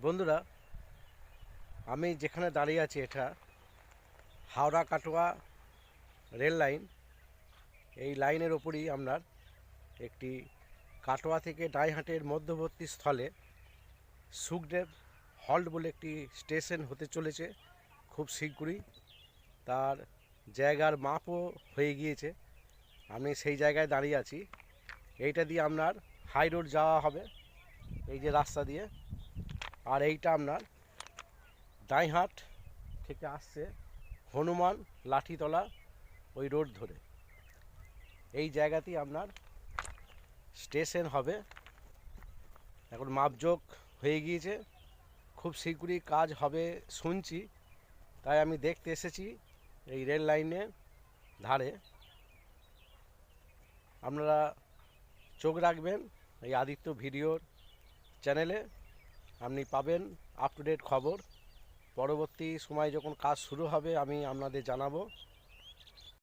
বন্ধুরা, আমি যেখানে দাঁড়িয়ে আছি এটা হাওড়া কাটোয়া রেল লাইন। এই লাইনের ওপরই আপনার একটি কাটোয়া থেকে ডাইহাটের মধ্যবর্তী স্থলে সুখদেব হল্ট বলে একটি স্টেশন হতে চলেছে খুব শীঘ্রই। তার জায়গার মাপও হয়ে গিয়েছে। আমি সেই জায়গায় দাঁড়িয়ে আছি। এইটা দিয়ে আপনার হাই রোড যাওয়া হবে, এই যে রাস্তা দিয়ে। আর এইটা আপনার ডাইহাট থেকে আসছে হনুমান লাঠিতলা ওই রোড ধরে। এই জায়গাতেই আপনার স্টেশন হবে। এখন মাপজোক হয়ে গিয়েছে, খুব শীঘ্রই কাজ হবে শুনছি। তাই আমি দেখতে এসেছি এই রেল লাইনের ধারে। আপনারা চোখ রাখবেন এই আদিত্য ভিডিওর চ্যানেলে, আপনি পাবেন আপ টু ডেট খবর। পরবর্তী সময় যখন কাজ শুরু হবে আমি আপনাদের জানাবো।